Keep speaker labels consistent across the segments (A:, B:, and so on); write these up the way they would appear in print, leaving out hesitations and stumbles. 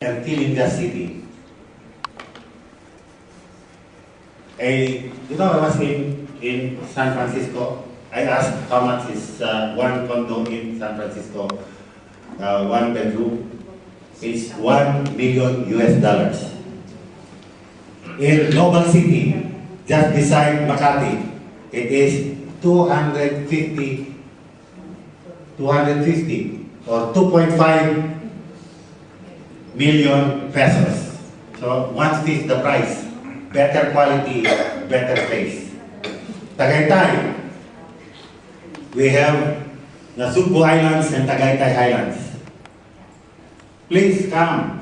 A: until in the city. I was in San Francisco. I asked how much is one condo in San Francisco, one bedroom. It's $1 million US. In Global City, just beside Makati, it is 250 or 2.5 million pesos. So 1/5 the price. Better quality, better place. Tagaytay, we have the Sugbo Islands and Tagaytay Highlands. Please come.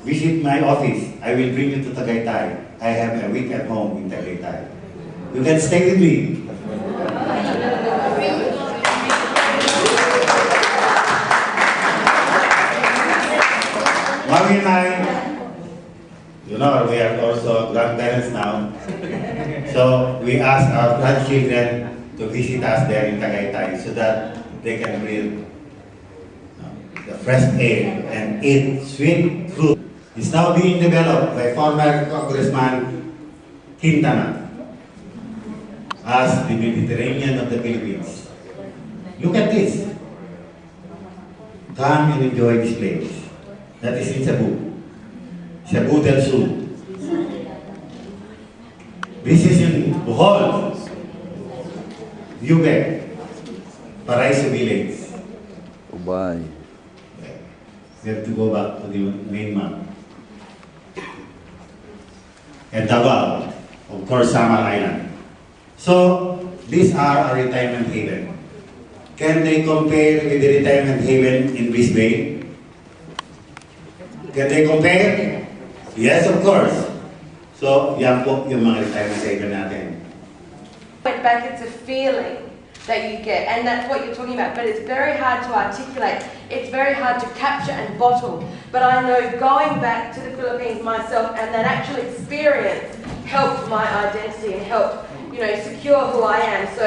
A: Visit my office. I will bring you to Tagaytay. I have a week at home in Tagaytay. You can stay with me. Mommy and I, we are also grandparents now. So we ask our grandchildren to visit us there in Tagaytay so that they can breathe the fresh air and eat sweet fruit. It's now being developed by former Congressman Quintana as the Mediterranean of the Philippines. Look at this. Come and enjoy this place. That is in Cebu. Cebu del Sur. This is in Bohol, Ube, Paraiso Village.
B: Bye.
A: We have to go back to the main map. And Davao, of course, Samar Island. So, these are our retirement haven. Can they compare with the retirement haven in Brisbane? Can they compare? Yes, of course. So, yan po yung mga retirement haven natin.
C: Went back, it's a feeling that you get, and that's what you're talking about, but it's very hard to articulate. It's very hard to capture and bottle. But I know going back to the Philippines myself and that actual experience helped my identity and helped, secure who I am. So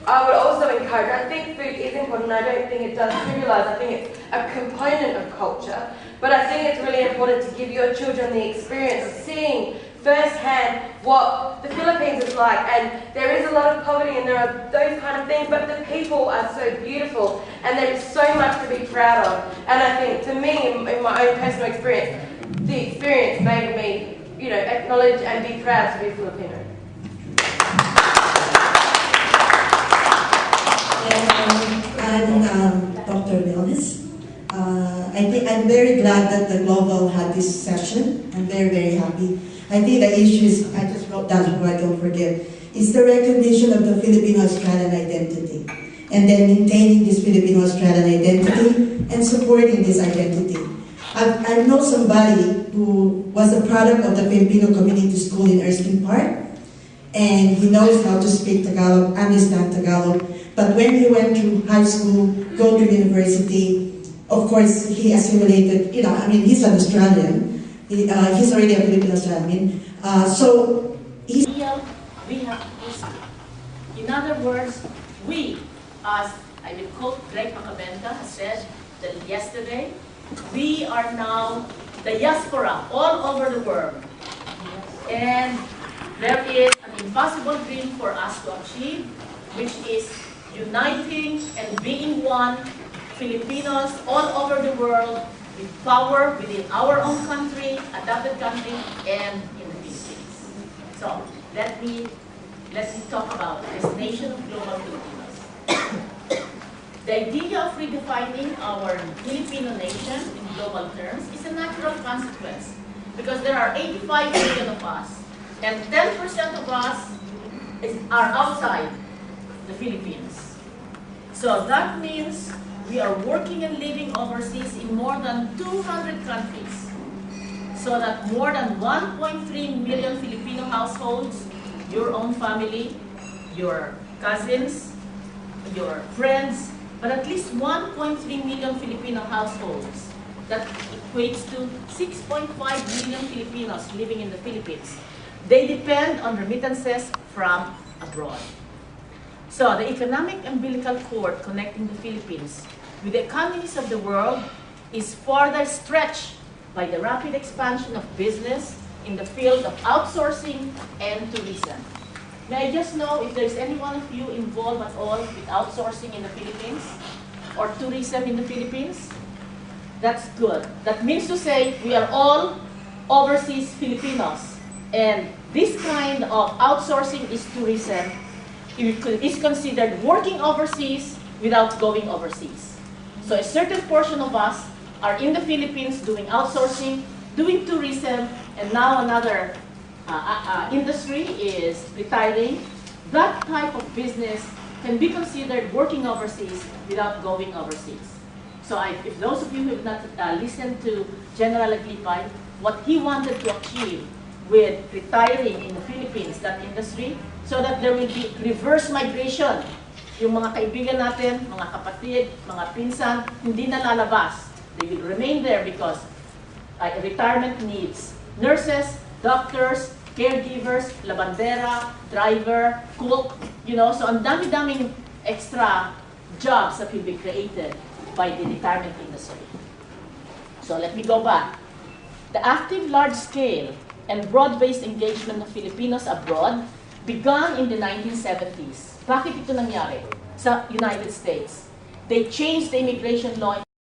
C: I would also encourage, I think food is important. I don't think it does trivialize. I think it's a component of culture. But I think it's really important to give your children the experience of seeing firsthand what the Philippines is like, and there is a lot of poverty and there are those kind of things, but the people are so beautiful and there is so much to be proud of. And I think, to me, in my own personal experience, the experience made me, acknowledge and be proud to be Filipino.
D: And Dr. Milnes, I think I'm very glad that the Global had this session. I'm very, very happy. I think the issue is, I just wrote down so I don't forget, is the recognition of the Filipino-Australian identity, and then maintaining this Filipino-Australian identity and supporting this identity. I know somebody who was a product of the Filipino Community School in Erskine Park, and he knows how to speak Tagalog, understand Tagalog, but when he went to high school, go to university, of course, he assimilated, he's an Australian. He's already a Filipino-Australian. So he's...
E: We have history. In other words, we, as I will quote Greg Macabenta has said that yesterday, we are now the diaspora all over the world. And there is an impossible dream for us to achieve, which is uniting and being one Filipinos all over the world with power within our own country, adopted country, and in the Philippines. So let me talk about this nation of global Filipinos. The idea of redefining our Filipino nation in global terms is a natural consequence because there are 85 million of us, and 10% of us are outside the Philippines. So that means we are working and living overseas in more than 200 countries, so that more than 1.3 million Filipino households, your own family, your cousins, your friends, but at least 1.3 million Filipino households, that equates to 6.5 million Filipinos living in the Philippines. They depend on remittances from abroad. So the economic umbilical cord connecting the Philippines with the economies of the world is further stretched by the rapid expansion of business in the field of outsourcing and tourism. May I just know if there's any one of you involved at all with outsourcing in the Philippines or tourism in the Philippines? That's good. That means to say we are all overseas Filipinos. And this kind of outsourcing is tourism. It is considered working overseas without going overseas. So a certain portion of us are in the Philippines doing outsourcing, doing tourism, and now another industry is retiring. That type of business can be considered working overseas without going overseas. So if those of you who have not listened to General Aglipay, what he wanted to achieve with retiring in the Philippines, that industry, so that there will be reverse migration. Yung mga kaibigan natin, mga kapatid, mga pinsan, hindi na lalabas. They will remain there because retirement needs nurses, doctors, caregivers, labandera, driver, cook, so ang dami-daming extra jobs that will be created by the retirement industry. So let me go back. The active large-scale and broad-based engagement of Filipinos abroad began in the 1970s. Bakit ito nangyari sa United States? They changed the immigration law